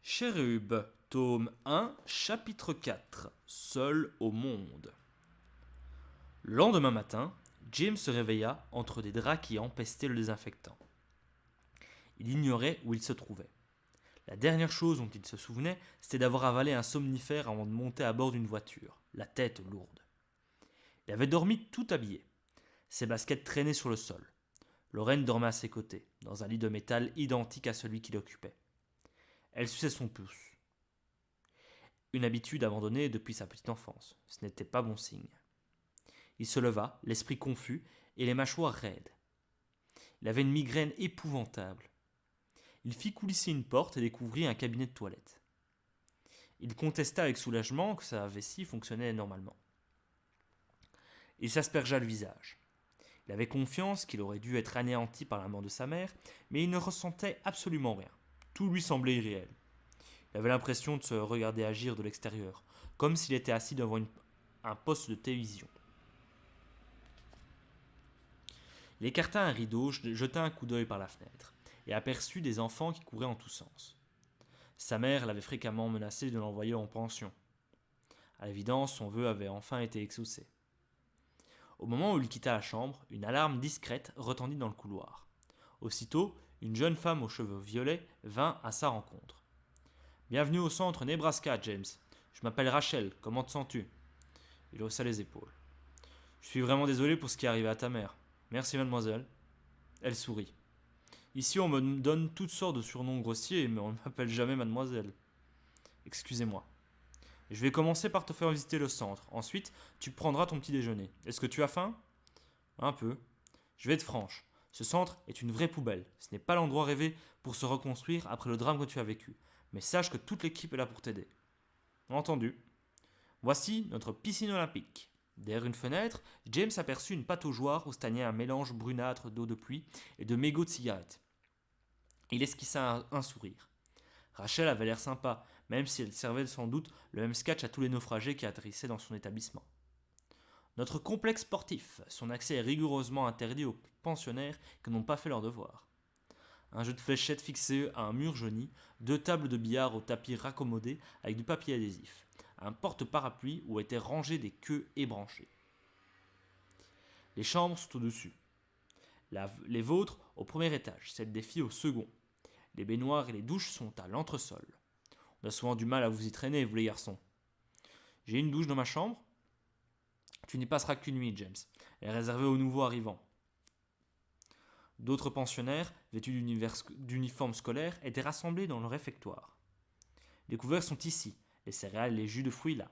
Chérub, tome 1, chapitre 4. Seul au monde. Le lendemain matin, James se réveilla entre des draps qui empestaient le désinfectant. Il ignorait où il se trouvait. La dernière chose dont il se souvenait, c'était d'avoir avalé un somnifère avant de monter à bord d'une voiture, la tête lourde. Il avait dormi tout habillé. Ses baskets traînaient sur le sol. Lorraine dormait à ses côtés, dans un lit de métal identique à celui qu'il occupait. Elle suçait son pouce. Une habitude abandonnée depuis sa petite enfance. Ce n'était pas bon signe. Il se leva, l'esprit confus et les mâchoires raides. Il avait une migraine épouvantable. Il fit coulisser une porte et découvrit un cabinet de toilette. Il contesta avec soulagement que sa vessie fonctionnait normalement. Il s'aspergea le visage. Il avait confiance qu'il aurait dû être anéanti par la mort de sa mère, mais il ne ressentait absolument rien. Tout lui semblait irréel. Il avait l'impression de se regarder agir de l'extérieur, comme s'il était assis devant un poste de télévision. Il écarta un rideau, jeta un coup d'œil par la fenêtre, et aperçut des enfants qui couraient en tous sens. Sa mère l'avait fréquemment menacé de l'envoyer en pension. À l'évidence, son vœu avait enfin été exaucé. Au moment où il quitta la chambre, une alarme discrète retendit dans le couloir. Aussitôt, une jeune femme aux cheveux violets vint à sa rencontre. Bienvenue au centre Nebraska, James. Je m'appelle Rachel, comment te sens-tu? Il haussa les épaules. Je suis vraiment désolé pour ce qui est arrivé à ta mère. Merci, mademoiselle. Elle sourit. Ici, on me donne toutes sortes de surnoms grossiers, mais on ne m'appelle jamais mademoiselle. Excusez-moi. Je vais commencer par te faire visiter le centre. Ensuite, tu prendras ton petit déjeuner. Est-ce que tu as faim? Un peu. Je vais être franche. Ce centre est une vraie poubelle. Ce n'est pas l'endroit rêvé pour se reconstruire après le drame que tu as vécu. Mais sache que toute l'équipe est là pour t'aider. Entendu. Voici notre piscine olympique. Derrière une fenêtre, James aperçut une pataugeoire où stagnait un mélange brunâtre d'eau de pluie et de mégots de cigarettes. Il esquissa un sourire. Rachel avait l'air sympa, même si elle servait sans doute le même sketch à tous les naufragés qui atterrissaient dans son établissement. Notre complexe sportif, son accès est rigoureusement interdit aux pensionnaires qui n'ont pas fait leur devoir. Un jeu de fléchettes fixé à un mur jauni, 2 tables de billard au tapis raccommodé avec du papier adhésif, un porte-parapluie où étaient rangées des queues ébranchées. Les chambres sont au-dessus. Les vôtres au premier étage, celles des filles au second. Les baignoires et les douches sont à l'entresol. On a souvent du mal à vous y traîner, vous les garçons. J'ai une douche dans ma chambre. Tu n'y passeras qu'une nuit, James. Elle est réservée aux nouveaux arrivants. D'autres pensionnaires, vêtus d'uniformes scolaires, étaient rassemblés dans le réfectoire. Les couverts sont ici, les céréales et les jus de fruits là.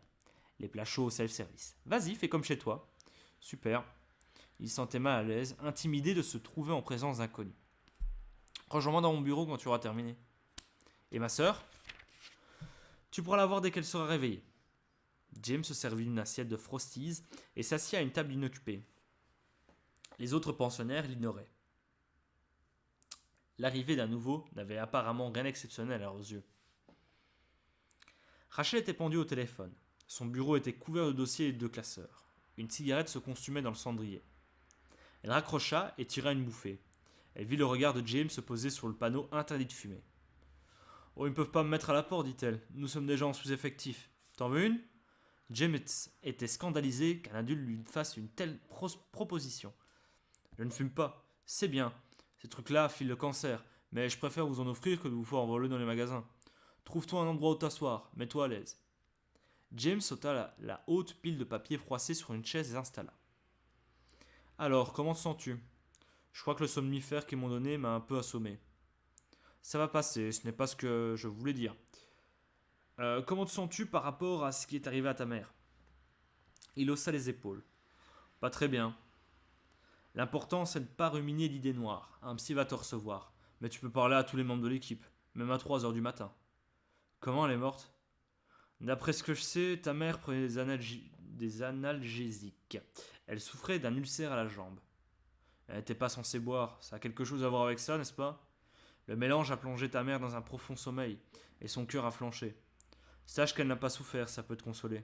Les plats chauds au self-service. Vas-y, fais comme chez toi. Super. Il se sentait mal à l'aise, intimidé de se trouver en présence d'inconnus. Rejoins-moi dans mon bureau quand tu auras terminé. Et ma sœur? Tu pourras la voir dès qu'elle sera réveillée. James se servit d'une assiette de Frosties et s'assit à une table inoccupée. Les autres pensionnaires l'ignoraient. L'arrivée d'un nouveau n'avait apparemment rien d'exceptionnel à leurs yeux. Rachel était pendue au téléphone. Son bureau était couvert de dossiers et de classeurs. Une cigarette se consumait dans le cendrier. Elle raccrocha et tira une bouffée. Elle vit le regard de James se poser sur le panneau interdit de fumer. Oh, ils ne peuvent pas me mettre à la porte, dit-elle. Nous sommes déjà en sous-effectif. T'en veux une? James était scandalisé qu'un adulte lui fasse une telle proposition. Je ne fume pas. C'est bien. Ces trucs-là filent le cancer. Mais je préfère vous en offrir que de vous faire en voler dans les magasins. Trouve-toi un endroit où t'asseoir. Mets-toi à l'aise. James ôta la haute pile de papier froissé sur une chaise et s'installa. Alors, comment te sens-tu? Je crois que le somnifère qu'ils m'ont donné m'a un peu assommé. Ça va passer, ce n'est pas ce que je voulais dire. Comment te sens-tu par rapport à ce qui est arrivé à ta mère? Il haussa les épaules. Pas très bien. L'important, c'est de ne pas ruminer d'idées noires. Un psy va te recevoir. Mais tu peux parler à tous les membres de l'équipe, même à 3 heures du matin. Comment elle est morte? D'après ce que je sais, ta mère prenait des analgésiques. Elle souffrait d'un ulcère à la jambe. Elle n'était pas censée boire. Ça a quelque chose à voir avec ça, n'est-ce pas? Le mélange a plongé ta mère dans un profond sommeil, et son cœur a flanché. Sache qu'elle n'a pas souffert, ça peut te consoler.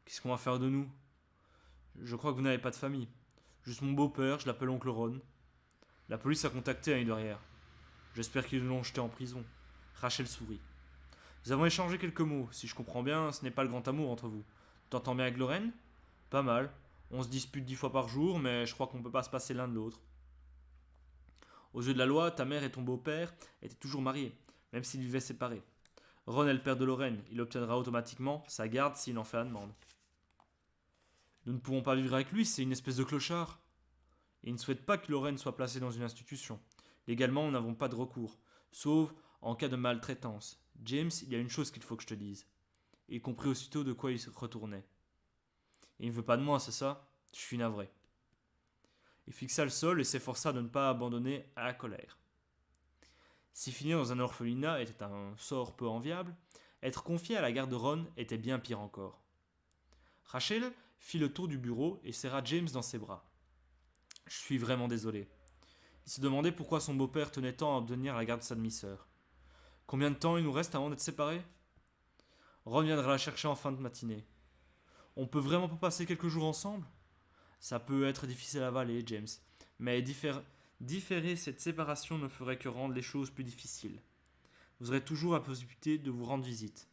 Qu'est-ce qu'on va faire de nous? Je crois que vous n'avez pas de famille. Juste mon beau-père, je l'appelle oncle Ron. La police a contacté l'année derrière. J'espère qu'ils l'ont jeté en prison. Rachel sourit. Nous avons échangé quelques mots. Si je comprends bien, ce n'est pas le grand amour entre vous. Tu t'entends bien avec Lorraine? Pas mal. On se dispute 10 fois par jour, mais je crois qu'on ne peut pas se passer l'un de l'autre. Aux yeux de la loi, ta mère et ton beau-père étaient toujours mariés, même s'ils vivaient séparés. Ron est le père de Lorraine. Il obtiendra automatiquement sa garde s'il en fait la demande. Nous ne pouvons pas vivre avec lui, c'est une espèce de clochard. Il ne souhaite pas que Lorraine soit placée dans une institution. Légalement, nous n'avons pas de recours, sauf en cas de maltraitance. James, il y a une chose qu'il faut que je te dise. Il comprit aussitôt de quoi il se retournait. Il ne veut pas de moi, c'est ça? Je suis navré. Il fixa le sol et s'efforça de ne pas abandonner à la colère. Si finir dans un orphelinat était un sort peu enviable, être confié à la garde de Ron était bien pire encore. Rachel fit le tour du bureau et serra James dans ses bras. Je suis vraiment désolé. Il se demandait pourquoi son beau-père tenait tant à obtenir la garde de sa demi-sœur. Combien de temps il nous reste avant d'être séparés? Ron viendra la chercher en fin de matinée. On peut vraiment pas passer quelques jours ensemble? Ça peut être difficile à avaler, James, mais différer cette séparation ne ferait que rendre les choses plus difficiles. Vous aurez toujours la possibilité de vous rendre visite.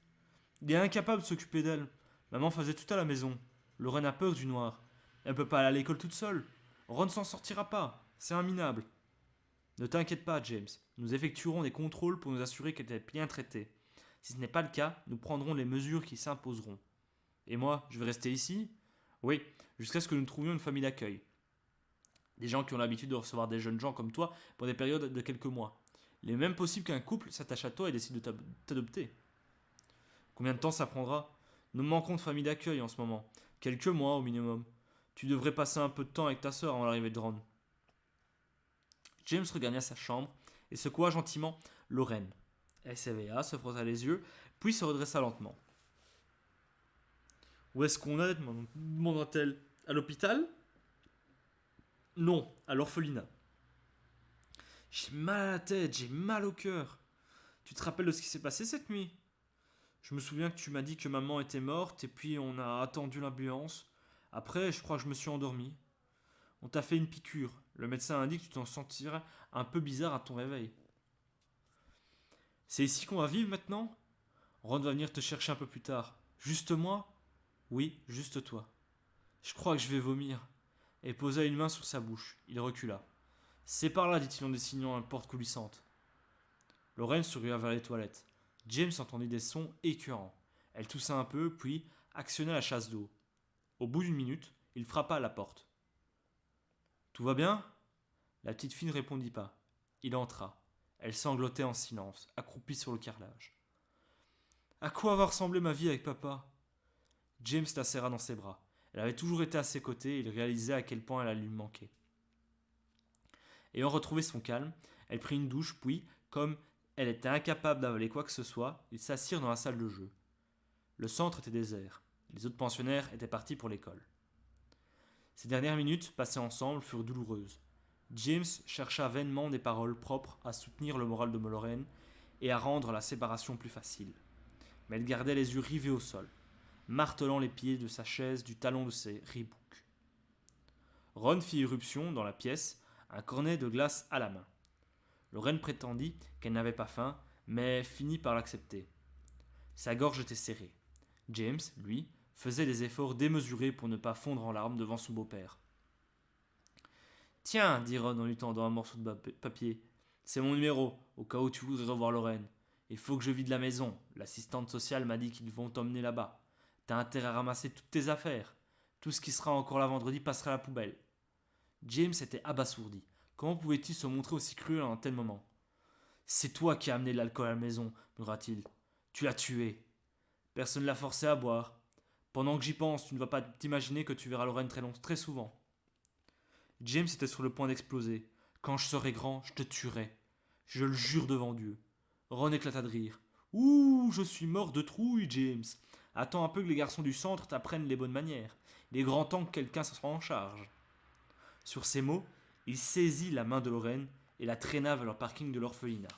Il est incapable de s'occuper d'elle. Maman faisait tout à la maison. Lorraine a peur du noir. Elle ne peut pas aller à l'école toute seule. Ron ne s'en sortira pas. C'est un minable. Ne t'inquiète pas, James. Nous effectuerons des contrôles pour nous assurer qu'elle est bien traitée. Si ce n'est pas le cas, nous prendrons les mesures qui s'imposeront. Et moi, je vais rester ici? Oui, jusqu'à ce que nous trouvions une famille d'accueil. Des gens qui ont l'habitude de recevoir des jeunes gens comme toi pour des périodes de quelques mois. Il est même possible qu'un couple s'attache à toi et décide de t'adopter. Combien de temps ça prendra? Nous manquons de famille d'accueil en ce moment. Quelques mois au minimum. Tu devrais passer un peu de temps avec ta sœur avant l'arrivée de Ron. James regagna sa chambre et secoua gentiment Lorraine. Elle s'éveilla, se frotta les yeux, puis se redressa lentement. Où est-ce qu'on est? Demanda-t-elle. À l'hôpital? Non, à l'orphelinat. J'ai mal à la tête, j'ai mal au cœur. Tu te rappelles de ce qui s'est passé cette nuit? Je me souviens que tu m'as dit que maman était morte et puis on a attendu l'ambulance. Après, je crois que je me suis endormi. On t'a fait une piqûre. Le médecin indique que tu t'en sentirais un peu bizarre à ton réveil. C'est ici qu'on va vivre maintenant? Ron va venir te chercher un peu plus tard. Juste moi? Oui, juste toi. Je crois que je vais vomir. Et posa une main sur sa bouche. Il recula. C'est par là, dit-il en dessinant une porte coulissante. Lorraine surgea vers les toilettes. James entendit des sons écœurants. Elle toussa un peu, puis actionna la chasse d'eau. Au bout d'une minute, il frappa à la porte. Tout va bien? La petite fille ne répondit pas. Il entra. Elle sanglotait en silence, accroupie sur le carrelage. À quoi va ressembler ma vie avec papa? James la serra dans ses bras. Elle avait toujours été à ses côtés et il réalisait à quel point elle allait lui manquer. Ayant retrouvé son calme, elle prit une douche, puis, comme elle était incapable d'avaler quoi que ce soit, ils s'assirent dans la salle de jeu. Le centre était désert. Les autres pensionnaires étaient partis pour l'école. Ces dernières minutes, passées ensemble, furent douloureuses. James chercha vainement des paroles propres à soutenir le moral de Lorraine et à rendre la séparation plus facile. Mais elle gardait les yeux rivés au sol, martelant les pieds de sa chaise du talon de ses Reeboks. Ron fit irruption dans la pièce, un cornet de glace à la main. Lorraine prétendit qu'elle n'avait pas faim, mais finit par l'accepter. Sa gorge était serrée. James, lui, faisait des efforts démesurés pour ne pas fondre en larmes devant son beau-père. Tiens, dit Ron en lui tendant un morceau de papier, c'est mon numéro, au cas où tu voudrais revoir Lorraine. Il faut que je vide la maison. L'assistante sociale m'a dit qu'ils vont t'emmener là-bas. T'as intérêt à ramasser toutes tes affaires. Tout ce qui sera encore là vendredi passera à la poubelle. James était abasourdi. Comment pouvait-il se montrer aussi cruel à un tel moment? C'est toi qui as amené l'alcool à la maison, murmura-t-il. Tu l'as tué. Personne ne l'a forcé à boire. Pendant que j'y pense, tu ne vas pas t'imaginer que tu verras Lorraine très souvent. James était sur le point d'exploser. Quand je serai grand, je te tuerai. Je le jure devant Dieu. Ron éclata de rire. Ouh, je suis mort de trouille, James. Attends un peu que les garçons du centre t'apprennent les bonnes manières. Il est grand temps que quelqu'un se soit en charge. Sur ces mots, il saisit la main de Lorraine et la traîna vers le parking de l'orphelinat.